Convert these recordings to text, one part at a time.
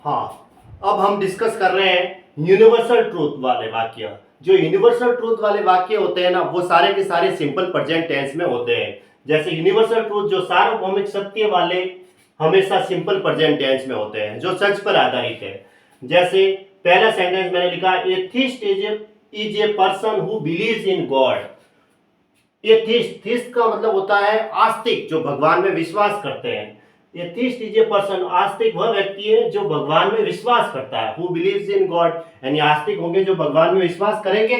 हाँ, अब हम डिस्कस कर रहे हैं यूनिवर्सल ट्रूथ वाले वाक्य। जो यूनिवर्सल ट्रूथ वाले वाक्य होते हैं ना, वो सारे के सारे सिंपल प्रेजेंट टेंस में होते हैं। जैसे यूनिवर्सल ट्रूथ जो सार्वभौमिक सत्य वाले हमेशा सिंपल प्रेजेंट टेंस में होते हैं, जो सच पर आधारित है। जैसे पहला सेंटेंस मैंने लिखा, atheist is a person who believes in God. Atheist का मतलब होता है आस्तिक, जो भगवान में विश्वास करते हैं। एथिस्ट इज ए पर्सन, आस्तिक वह व्यक्ति है जो भगवान में विश्वास करता है। हु बिलीव्स इन गॉड, यानी आस्तिक होंगे जो भगवान में विश्वास करेंगे।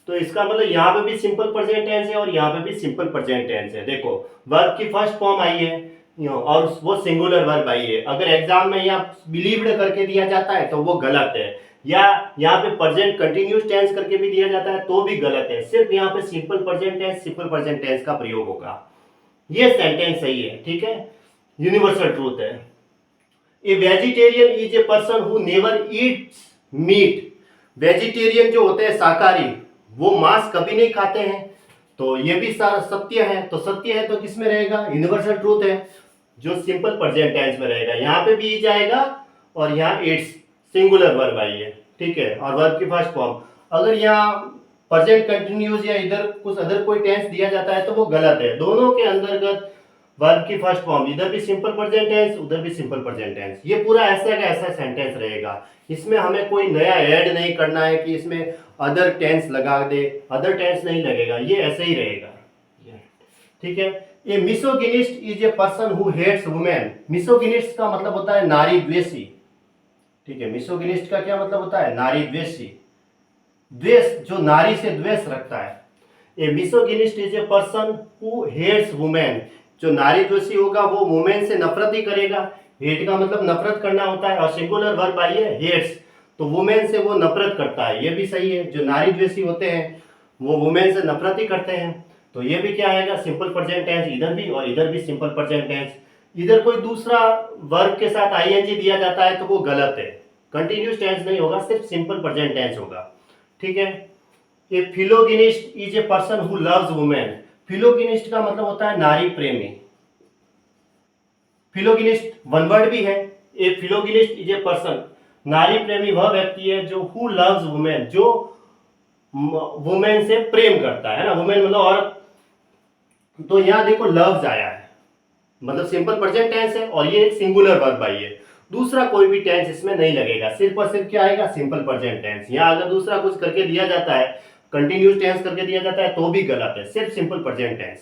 तो इसका मतलब यहाँ पे भी सिंपल प्रेजेंट टेंस है और यहाँ पे भी सिंपल प्रेजेंट टेंस है। देखो वर्ब की फर्स्ट फॉर्म आई है और वो सिंगुलर वर्ब आई है। अगर एग्जाम में यहाँ बिलीव्ड करके दिया जाता है तो वो गलत है, या यहाँ पे प्रेजेंट कंटिन्यूस टेंस करके भी दिया जाता है तो भी गलत है। सिर्फ यहाँ पे सिंपल प्रेजेंट टेंस का प्रयोग होगा। ये सेंटेंस सही है, ठीक है, यूनिवर्सल ट्रूथ है। A vegetarian is a person who never eats meat. Vegetarian जो होते हैं शाकाहारी, वो मांस कभी नहीं खाते हैं। तो ये भी सत्य है। तो सत्य है तो किस में रहेगा? यूनिवर्सल ट्रूथ है, जो सिंपल प्रेजेंट टेंस में रहेगा। यहाँ पे भी जाएगा और यहाँ इट्स सिंगुलर वर्ब आई है, ठीक है, और वर्ब की फर्स्ट फॉर्म। अगर यहाँ प्रेजेंट कंटिन्यूस या इधर कुछ अदर कोई टेंस दिया जाता है तो वो गलत है। दोनों के अंतर्गत वर्ब की फर्स्ट फॉर्म, इधर भी सिंपल प्रेजेंट टेंस उधर भी सिंपल प्रेजेंट टेंस। ये पूरा ऐसा का ऐसा सेंटेंस रहेगा। इसमें हमें कोई नया ऐड नहीं करना है कि इसमें अदर टेंस लगा दे, अदर टेंस नहीं लगेगा, ये ऐसे ही रहेगा, ठीक है। A misogynist is a person who hates women. Misogynist का मतलब होता है नारी द्वेषी, ठीक है। मिसोगिनिस्ट का क्या मतलब होता है? नारी द्वेषी, द्वेष, जो नारी से द्वेष रखता है। A misogynist is a person who hates women. जो नारी द्वेषी होगा वो वुमेन से नफरत ही करेगा। हेट का मतलब नफरत करना होता है और सिंगुलर वर्ब आई है हेट्स, तो वुमेन से वो नफरत करता है। ये भी सही है, जो नारी द्वेषी होते हैं वो वुमेन से नफरत ही करते हैं। तो ये भी क्या आएगा? सिंपल प्रेजेंट टेंस, इधर भी और इधर भी सिंपल प्रेजेंट टेंस। इधर कोई दूसरा वर्ब के साथ आईएनजी दिया जाता है तो वो गलत है, कंटिन्यूस टेंस नहीं होगा, सिर्फ सिंपल प्रेजेंट टेंस होगा, ठीक है। A philogynist is a person who loves women. Philogynist का मतलब होता है नारी प्रेमी। फिलोगिनिस्ट वन वर्ड भी है। A philogynist is a person, नारी प्रेमी वह व्यक्ति है जो हु लव्स वुमेन, जो वुमेन से प्रेम करता है ना, वुमेन मतलब औरत। तो यहां देखो लव्स आया है, मतलब सिंपल प्रेजेंट टेंस है और ये एक सिंगुलर वर्ब आई है। दूसरा कोई भी टेंस इसमें नहीं लगेगा, सिर्फ और सिर्फ क्या आएगा? Simple present tense. यहाँ अगर दूसरा कुछ करके दिया जाता है, कंटिन्यूस टेंस करके दिया जाता है तो भी गलत है, सिर्फ सिंपल प्रेजेंट टेंस।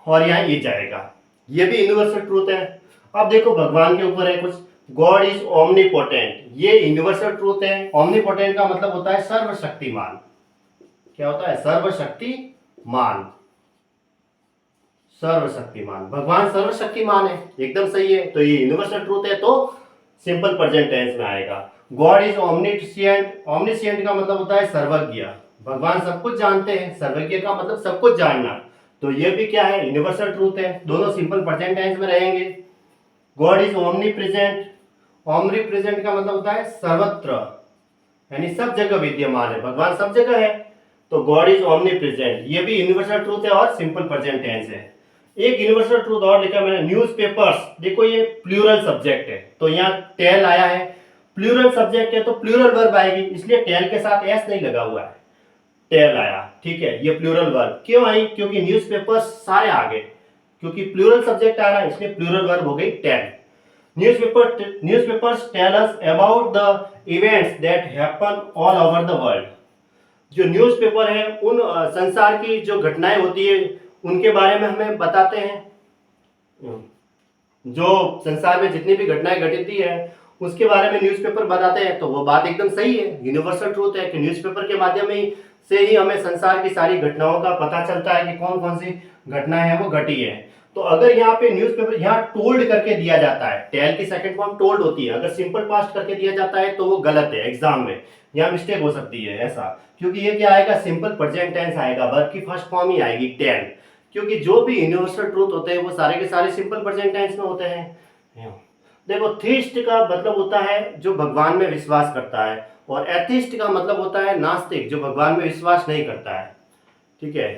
और यहाँ ये जाएगा, ये भी यूनिवर्सल ट्रूथ है। अब देखो भगवान के ऊपर है कुछ, गॉड इज ओमनीपोटेंट, ये यूनिवर्सल ट्रूथ है। ओमनीपोटेंट का मतलब होता है सर्वशक्तिमान। क्या होता है? सर्वशक्तिमान, सर्वशक्तिमान, भगवान सर्वशक्तिमान है, एकदम सही है। तो ये यूनिवर्सल ट्रूथ है, तो सिंपल प्रेजेंट टेंस में आएगा। गॉड इज ओमनिशिएंट, ओमनिशिएंट का मतलब होता है सर्वज्ञ, भगवान सब कुछ जानते हैं। सर्वज्ञ का मतलब सब कुछ जानना, तो ये भी क्या है? यूनिवर्सल ट्रूथ है। दोनों सिंपल प्रेजेंट टेंस में रहेंगे। God is omni present, omni present का मतलब होता है सर्वत्र, यानी सब जगह विद्यमान है, भगवान सब जगह है। तो गॉड इज ओमनी प्रेजेंट, ये भी यूनिवर्सल ट्रूथ है और सिंपल प्रेजेंट टेंस है। एक यूनिवर्सल ट्रूथ और लिखा मैंने, न्यूज़पेपर्स। देखो ये प्लूरल सब्जेक्ट है, तो यहाँ टेल आया है, प्लूरल सब्जेक्ट है तो प्लूरल वर्ब आएगी, इसलिए टेल के साथ एस नहीं लगा हुआ है, टेल आया, ठीक है। ये प्लूरल वर्ब क्यों आई? क्योंकि न्यूज़पेपर्स सारे आ गए, क्योंकि प्लूरल सब्जेक्ट आ रहा है इसलिए प्लूरल वर्ब हो गई tell. Newspapers tell us about the events that happen all over the world. जो न्यूज़पेपर है उन संसार की जो घटनाएं होती है उनके बारे में हमें बताते हैं। जो संसार में जितनी भी घटनाएं घटित है उसके बारे में न्यूज़पेपर बताते हैं, तो वो बात एकदम सही है, यूनिवर्सल ट्रूथ है कि न्यूज़पेपर के माध्यम से ही हमें संसार की सारी घटनाओं का पता चलता है कि कौन कौन सी घटनाएं हैं वो घटी है। तो अगर यहाँ पे न्यूज़पेपर यहाँ टोल्ड करके दिया जाता है, टेल की सेकंड फॉर्म टोल्ड होती है, अगर सिंपल पास्ट करके दिया जाता है तो वो गलत है, एग्जाम में यहाँ मिस्टेक हो सकती है ऐसा, क्योंकि ये क्या आएगा? सिंपल प्रेजेंट टेंस आएगा, वर्ब की फर्स्ट फॉर्म ही आएगी टेल। क्योंकि जो भी यूनिवर्सल ट्रूथ होते हैं वो सारे के सारे सिंपल प्रेजेंट टेंस में होते हैं। देखो थीस्ट का मतलब होता है जो भगवान में विश्वास करता है, और एथिस्ट का मतलब होता है नास्तिक, जो भगवान में विश्वास नहीं करता है, ठीक है।